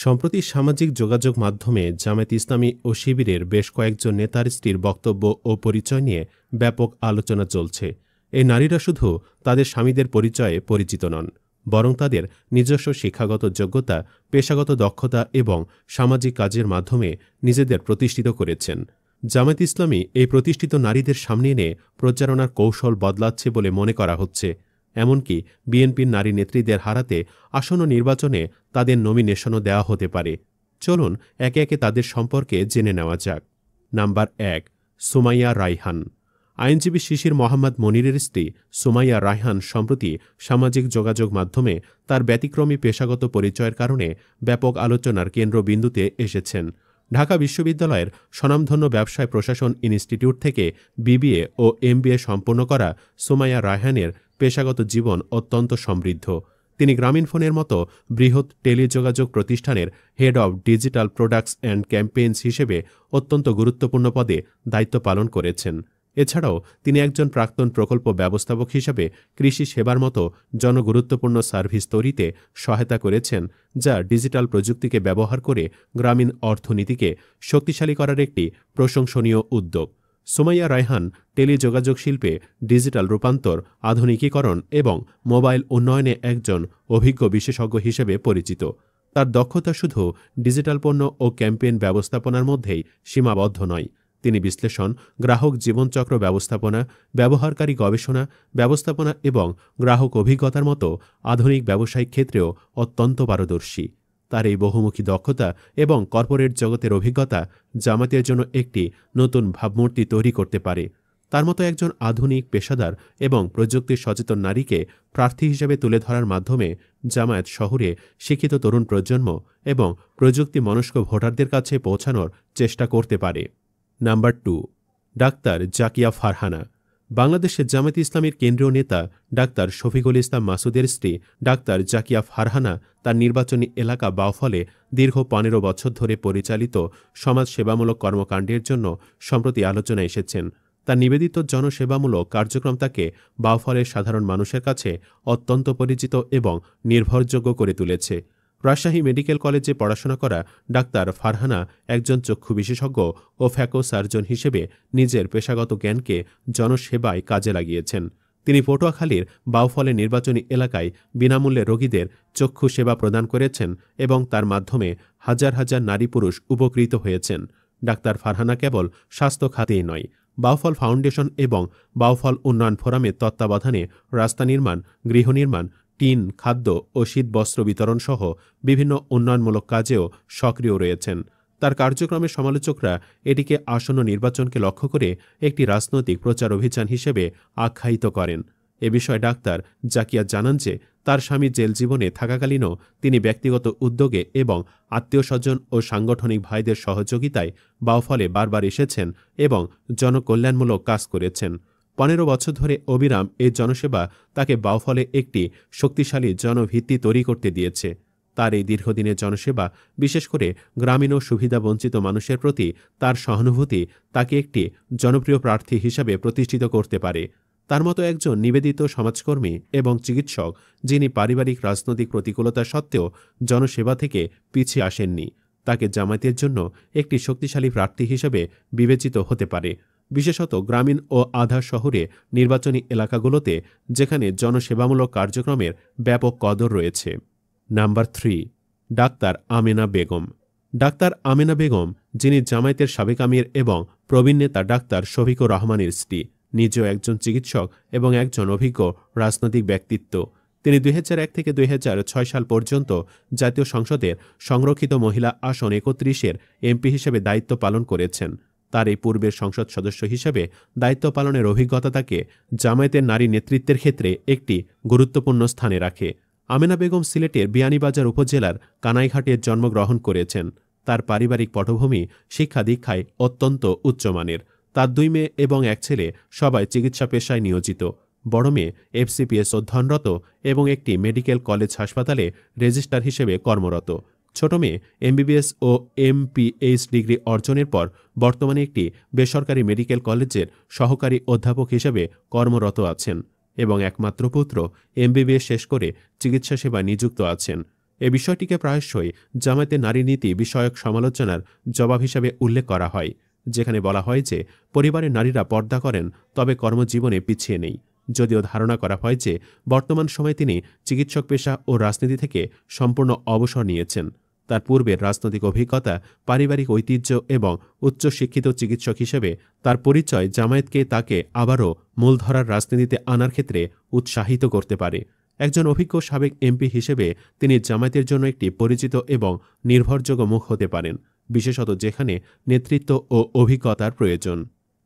সম্প্রতি সামাজিক যোগাযোগ মাধ্যমে জামায়াত ইসলামী ও শিবিরের বেশ কয়েকজন নেতার স্ত্রীর বক্তব্য ও পরিচয় নিয়ে ব্যাপক আলোচনা চলছে। এই নারীরা শুধু তাদের স্বামীদের পরিচয়ে পরিচিত নন, বরং তাদের নিজস্ব শিক্ষাগত যোগ্যতা, পেশাগত দক্ষতা এবং সামাজিক কাজের মাধ্যমে নিজেদের প্রতিষ্ঠিত করেছেন। জামায়াত ইসলামী এই প্রতিষ্ঠিত নারীদের সামনে এনে প্রচারণার কৌশল বদলাচ্ছে বলে মনে করা হচ্ছে। এমনকি বিএনপির নারী নেত্রীদের হারাতে আসন্ন নির্বাচনে তাদের নমিনেশনও দেওয়া হতে পারে। চলুন একে একে তাদের সম্পর্কে জেনে নেওয়া যাক। নাম্বার ১, সুমাইয়া রায়হান। আইনজীবী শিশির মোহাম্মদ মনিরের স্ত্রী সুমাইয়া রায়হান সম্প্রতি সামাজিক যোগাযোগ মাধ্যমে তার ব্যতিক্রমী পেশাগত পরিচয়ের কারণে ব্যাপক আলোচনার কেন্দ্রবিন্দুতে এসেছেন। ঢাকা বিশ্ববিদ্যালয়ের স্বনামধন্য ব্যবসায় প্রশাসন ইনস্টিটিউট থেকে বিবিএ ও এমবিএ সম্পন্ন করা সুমাইয়া রায়হানের পেশাগত জীবন অত্যন্ত সমৃদ্ধ। তিনি গ্রামীণফোনের মতো বৃহৎ টেলিযোগাযোগ প্রতিষ্ঠানের head of digital products and campaigns হিসেবে অত্যন্ত গুরুত্বপূর্ণ পদে দায়িত্ব পালন করেছেন। এছাড়াও তিনি একজন প্রাক্তন প্রকল্প ব্যবস্থাপক হিসেবে কৃষি সেবার মতো জনগুরুত্বপূর্ণ সার্ভিস তৈরিতে সহায়তা করেছেন, যা ডিজিটাল প্রযুক্তিকে ব্যবহার করে গ্রামীণ অর্থনীতিকে শক্তিশালী করার একটি প্রশংসনীয় উদ্যোগ। সুমাইয়া রায়হান টেলিযোগাযোগ শিল্পে ডিজিটাল রূপান্তর, আধুনিকীকরণ এবং মোবাইল উন্নয়নে একজন অভিজ্ঞ বিশেষজ্ঞ হিসেবে পরিচিত। তার দক্ষতা শুধু ডিজিটাল পণ্য ও ক্যাম্পেইন ব্যবস্থাপনার মধ্যেই সীমাবদ্ধ নয়। তিনি বিশ্লেষণ, গ্রাহক জীবনচক্র ব্যবস্থাপনা, ব্যবহারকারী গবেষণা, ব্যবস্থাপনা এবং গ্রাহক অভিজ্ঞতার মতো আধুনিক ব্যবসায়িক ক্ষেত্রেও অত্যন্ত পারদর্শী। তার এই বহুমুখী দক্ষতা এবং কর্পোরেট জগতের অভিজ্ঞতা জামায়াতের জন্য একটি নতুন ভাবমূর্তি তৈরি করতে পারে। তার মতো একজন আধুনিক, পেশাদার এবং প্রযুক্তি সচেতন নারীকে প্রার্থী হিসেবে তুলে ধরার মাধ্যমে জামায়াত শহুরে শিক্ষিত তরুণ প্রজন্ম এবং প্রযুক্তি মনস্ক ভোটারদের কাছে পৌঁছানোর চেষ্টা করতে পারে। Number ২, doctor Zakia Farhana. বাংলাদেশের জামায়াত ইসলামীর কেন্দ্রীয় নেতা ডাক্তার শফিকুল ইসলাম মাসুদের স্ত্রী ডাক্তার জাকিয়া ফারহানা তার নির্বাচনী এলাকা বাউফলে দীর্ঘ ১৫ বছর ধরে পরিচালিত সমাজ সেবামূলক কর্মকাণ্ডের জন্য সম্প্রতি আলোচনায় এসেছেন। তার নিবেদিত জনসেবামূলক কার্যক্রম তাকে বাউফলের সাধারণ মানুষের কাছে অত্যন্ত পরিচিত এবং নির্ভরযোগ্য করে তুলেছে। রাজশাহী মেডিকেল কলেজে পড়াশোনা করা ডাক্তার ফারহানা একজন চক্ষু বিশেষজ্ঞ ও ফ্যাকো সার্জন হিসেবে নিজের পেশাগত জ্ঞানকে জনসেবায় কাজে লাগিয়েছেন। তিনি পটুয়াখালীর বাউফলে নির্বাচনী এলাকায় বিনামূল্যে রোগীদের চক্ষু সেবা প্রদান করেছেন এবং তার মাধ্যমে হাজার হাজার নারী পুরুষ উপকৃত হয়েছেন। ডাক্তার ফারহানা কেবল স্বাস্থ্য খাতেই নয়, বাউফল ফাউন্ডেশন এবং বাউফল উন্নয়ন ফোরামের তত্ত্বাবধানে রাস্তা নির্মাণ, গৃহ নির্মাণ, টিন, খাদ্য ও শীতবস্ত্র বিতরণ সহ বিভিন্ন উন্নয়নমূলক কাজেও সক্রিয় রয়েছেন। তার কার্যক্রমের সমালোচকরা এটিকে আসন্ন নির্বাচনকে লক্ষ্য করে একটি রাজনৈতিক প্রচার অভিযান হিসেবে আখ্যায়িত করেন। এ বিষয়ে ডাক্তার জাকিয়া জানান যে তার স্বামী জেল জীবনে থাকাকালীনও তিনি ব্যক্তিগত উদ্যোগে এবং আত্মীয়স্বজন ও সাংগঠনিক ভাইদের সহযোগিতায় বাউফলে বারবার এসেছেন এবং জনকল্যাণমূলক কাজ করেছেন। ১৫ বছর ধরে অবিরাম এই জনসেবা তাকে বাউফলে একটি শক্তিশালী জনভিত্তি তৈরি করতে দিয়েছে। তার এই দীর্ঘদিনের জনসেবা, বিশেষ করে গ্রামীণ ও সুবিধাবঞ্চিত মানুষের প্রতি তার সহানুভূতি তাকে একটি জনপ্রিয় প্রার্থী হিসাবে প্রতিষ্ঠিত করতে পারে। তার মতো একজন নিবেদিত সমাজকর্মী এবং চিকিৎসক, যিনি পারিবারিক রাজনৈতিক প্রতিকূলতা সত্ত্বেও জনসেবা থেকে পিছিয়ে আসেননি, তাকে জামায়াতের জন্য একটি শক্তিশালী প্রার্থী হিসেবে বিবেচিত হতে পারে, বিশেষত গ্রামীণ ও আধা শহুরে নির্বাচনী এলাকাগুলোতে যেখানে জনসেবামূলক কার্যক্রমের ব্যাপক কদর রয়েছে। Number ৩, doctor Amena Begum. Doctor Amena Begum, যিনি জামায়াতের সাবেক আমির এবং প্রবীণ নেতা ডাক্তার শফিকুর রহমানের স্ত্রী, নিজেও একজন চিকিৎসক এবং একজন অভিজ্ঞ রাজনৈতিক ব্যক্তিত্ব। তিনি ২০০১ থেকে ২০০৬ সাল পর্যন্ত জাতীয় সংসদের সংরক্ষিত মহিলা আসন ৩১-এর এমপি হিসেবে দায়িত্ব পালন করেছেন। তার এই পূর্বের সংসদ সদস্য হিসেবে দায়িত্ব পালনের অভিজ্ঞতা তাকে জামায়াতের নারী নেতৃত্বের ক্ষেত্রে একটি গুরুত্বপূর্ণ স্থানে রাখে। আমেনা বেগম সিলেটের বিয়ানীবাজার উপজেলার কানাইঘাটে জন্মগ্রহণ করেছেন। তার পারিবারিক পটভূমি শিক্ষা দীক্ষায় অত্যন্ত উচ্চমানের। তার ২ মেয়ে এবং ১ ছেলে, সবাই চিকিৎসা পেশায় নিয়োজিত। বড় মেয়ে এফসিপিএস অধ্যয়নরত এবং একটি মেডিকেল কলেজ হাসপাতালে রেজিস্ট্রার হিসেবে কর্মরত। ছোট মেয়ে এমবিবিএস ও এমপিএইচ ডিগ্রি অর্জনের পর বর্তমানে একটি বেসরকারি মেডিকেল কলেজের সহকারী অধ্যাপক হিসেবে কর্মরত আছেন এবং একমাত্র পুত্র এমবিবিএস শেষ করে চিকিৎসা সেবায় নিযুক্ত আছেন। এ বিষয়টিকে প্রায়শই জামায়াতের নারী নীতি বিষয়ক সমালোচনার জবাব হিসাবে উল্লেখ করা হয়, যেখানে বলা হয় যে পরিবারের নারীরা পর্দা করেন তবে কর্মজীবনে পিছিয়ে নেই। যদিও ধারণা করা হয় যে বর্তমান সময়ে তিনি চিকিৎসক পেশা ও রাজনীতি থেকে সম্পূর্ণ অবসর নিয়েছেন। তার পূর্বের রাজনৈতিক অভিজ্ঞতা, পারিবারিক ঐতিহ্য এবং উচ্চশিক্ষিত চিকিৎসক হিসেবে তার পরিচয় জামায়াতকে তাকে আবারও মূলধারার রাজনীতিতে আনার ক্ষেত্রে উৎসাহিত করতে পারে। একজন অভিজ্ঞ সাবেক এমপি হিসেবে তিনি জামায়াতের জন্য একটি পরিচিত এবং নির্ভরযোগ্য মুখ হতে পারেন, বিশেষত যেখানে নেতৃত্ব ও অভিজ্ঞতার প্রয়োজন।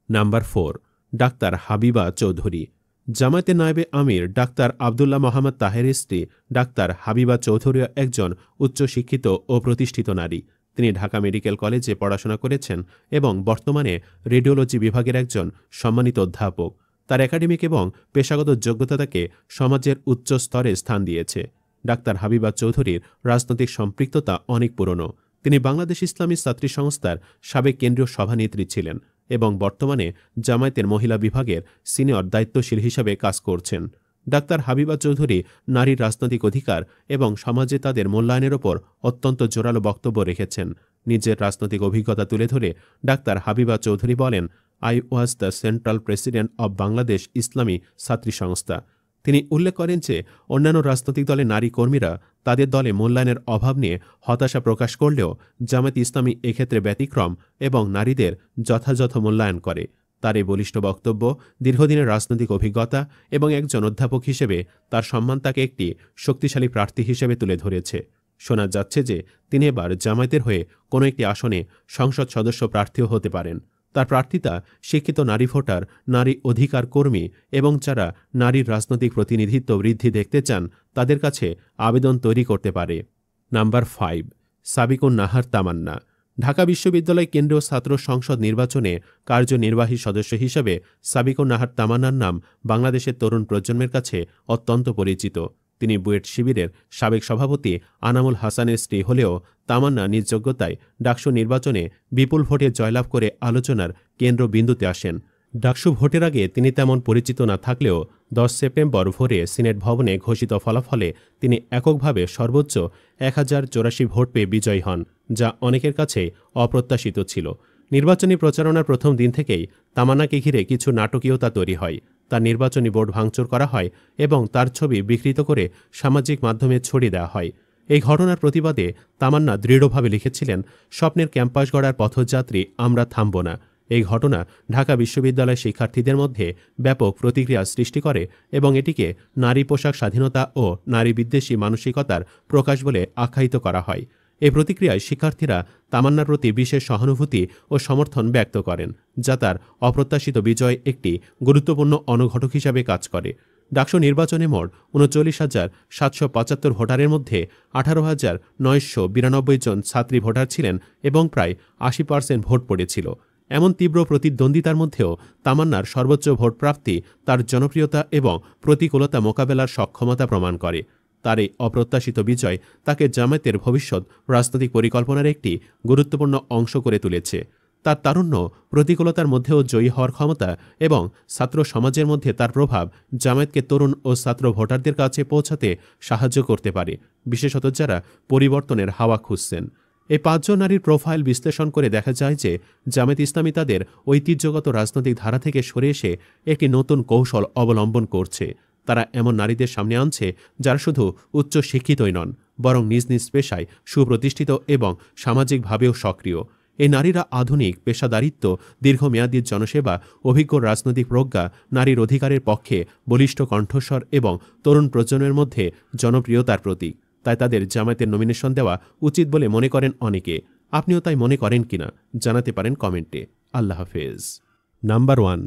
Number 4, doctor Habiba Chowdhury. জামায়াতের নায়েবে আমির ডাক্তার আবদুল্লাহ মোহাম্মদ তাহেরের স্ত্রী ডাক্তার হাবিবা চৌধুরী একজন উচ্চশিক্ষিত ও প্রতিষ্ঠিত নারী। তিনি ঢাকা মেডিকেল কলেজে পড়াশোনা করেছেন এবং বর্তমানে রেডিওলজি বিভাগের একজন সম্মানিত অধ্যাপক। তার একাডেমিক এবং পেশাগত যোগ্যতা তাকে সমাজের উচ্চ স্তরে স্থান দিয়েছে। ডাক্তার হাবিবা চৌধুরীর রাজনৈতিক সম্পৃক্ততা অনেক পুরনো। তিনি বাংলাদেশ ইসলামী ছাত্রী সংস্থার সাবেক কেন্দ্রীয় সভানেত্রী ছিলেন এবং বর্তমানে জামায়াতের মহিলা বিভাগের সিনিয়র দায়িত্বশীল হিসাবে কাজ করছেন। ডাক্তার হাবিবা চৌধুরী নারীর রাজনৈতিক অধিকার এবং সমাজে তাদের মূল্যায়নের ওপর অত্যন্ত জোরালো বক্তব্য রেখেছেন। নিজের রাজনৈতিক অভিজ্ঞতা তুলে ধরে ডাক্তার হাবিবা চৌধুরী বলেন, I was the central president of Bangladesh ইসলামী ছাত্রী সংস্থা। তিনি উল্লেখ করেন যে অন্যান্য রাজনৈতিক দলের নারী কর্মীরা তাদের দলে মূল্যায়নের অভাব নিয়ে হতাশা প্রকাশ করলেও জামায়াত ইসলামী এক্ষেত্রে ব্যতিক্রম এবং নারীদের যথাযথ মূল্যায়ন করে। তার এই বলিষ্ঠ বক্তব্য, দীর্ঘদিনের রাজনৈতিক অভিজ্ঞতা এবং একজন অধ্যাপক হিসেবে তার সম্মান তাকে একটি শক্তিশালী প্রার্থী হিসেবে তুলে ধরেছে। শোনা যাচ্ছে যে তিনি এবার জামায়াতের হয়ে কোনো একটি আসনে সংসদ সদস্য প্রার্থীও হতে পারেন। তার প্রার্থিতা শিক্ষিত নারী ভোটার, নারী অধিকার কর্মী এবং যারা নারীর রাজনৈতিক প্রতিনিধিত্ব বৃদ্ধি দেখতে চান তাদের কাছে আবেদন তৈরি করতে পারে। নাম্বার 5, সাবিকুন নাহার তামান্না। ঢাকা বিশ্ববিদ্যালয় কেন্দ্রীয় ছাত্র সংসদ নির্বাচনে কার্যনির্বাহী সদস্য হিসেবে সাবিকুন নাহার তামান্নার নাম বাংলাদেশের তরুণ প্রজন্মের কাছে অত্যন্ত পরিচিত। তিনি বুয়েট শিবিরের সাবেক সভাপতি আনামুল হাসানের স্ত্রী হলেও তামান্না নিজ যোগ্যতায় ডাকসু নির্বাচনে বিপুল ভোটে জয়লাভ করে আলোচনার কেন্দ্রবিন্দুতে আসেন। ডাকসু ভোটের আগে তিনি তেমন পরিচিত না থাকলেও 10 সেপ্টেম্বর ভোরে সিনেট ভবনে ঘোষিত ফলাফলে তিনি এককভাবে সর্বোচ্চ 1084 ভোট পেয়ে বিজয়ী হন, যা অনেকের কাছে অপ্রত্যাশিত ছিল। নির্বাচনী প্রচারণার প্রথম দিন থেকেই তামান্নাকে ঘিরে কিছু নাটকীয়তা তৈরি হয়। তার নির্বাচনী বোর্ড ভাঙচুর করা হয় এবং তার ছবি বিকৃত করে সামাজিক মাধ্যমে ছড়িয়ে দেওয়া হয়। এই ঘটনার প্রতিবাদে তামান্না দৃঢ়ভাবে লিখেছিলেন, স্বপ্নের ক্যাম্পাস গড়ার পথযাত্রী, আমরা থামব না। এই ঘটনা ঢাকা বিশ্ববিদ্যালয়ের শিক্ষার্থীদের মধ্যে ব্যাপক প্রতিক্রিয়া সৃষ্টি করে এবং এটিকে নারী পোশাক স্বাধীনতা ও নারী বিদ্বেষী মানসিকতার প্রকাশ বলে আখ্যায়িত করা হয়। এই প্রতিক্রিয়ায় শিক্ষার্থীরা তামান্নার প্রতি বিশেষ সহানুভূতি ও সমর্থন ব্যক্ত করেন, যা তার অপ্রত্যাশিত বিজয় একটি গুরুত্বপূর্ণ অনুঘটক হিসাবে কাজ করে। ডাকসু নির্বাচনে মোট 39,775 ভোটারের মধ্যে 18,992 জন ছাত্রী ভোটার ছিলেন এবং প্রায় 80% ভোট পড়েছিল। এমন তীব্র প্রতিদ্বন্দ্বিতার মধ্যেও তামান্নার সর্বোচ্চ ভোট প্রাপ্তি তার জনপ্রিয়তা এবং প্রতিকূলতা মোকাবেলার সক্ষমতা প্রমাণ করে। তার এই অপ্রত্যাশিত বিজয় তাকে জামায়াতের ভবিষ্যৎ রাজনৈতিক পরিকল্পনার একটি গুরুত্বপূর্ণ অংশ করে তুলেছে। তার তারুণ্য, প্রতিকূলতার মধ্যেও জয়ী হওয়ার ক্ষমতা এবং ছাত্র সমাজের মধ্যে তার প্রভাব জামায়াতকে তরুণ ও ছাত্র ভোটারদের কাছে পৌঁছাতে সাহায্য করতে পারে, বিশেষত যারা পরিবর্তনের হাওয়া খুঁজছেন। এই 5 জন নারীর প্রোফাইল বিশ্লেষণ করে দেখা যায় যে জামায়াত ইসলামী তাদের ঐতিহ্যগত রাজনৈতিক ধারা থেকে সরে এসে একটি নতুন কৌশল অবলম্বন করছে। তারা এমন নারীদের সামনে আনছে যারা শুধু উচ্চ শিক্ষিতই নন, বরং নিজ নিজ পেশায় সুপ্রতিষ্ঠিত এবং সামাজিকভাবেও সক্রিয়। এই নারীরা আধুনিক পেশাদারিত্ব, দীর্ঘমেয়াদী জনসেবা, অভিজ্ঞ রাজনৈতিক প্রজ্ঞা, নারীর অধিকারের পক্ষে বলিষ্ঠ কণ্ঠস্বর এবং তরুণ প্রজন্মের মধ্যে জনপ্রিয়তার প্রতীক। তাই তাদের জামায়াতের নমিনেশন দেওয়া উচিত বলে মনে করেন অনেকে। আপনিও তাই মনে করেন কিনা জানাতে পারেন কমেন্টে। আল্লাহ হাফেজ। নাম্বার 1,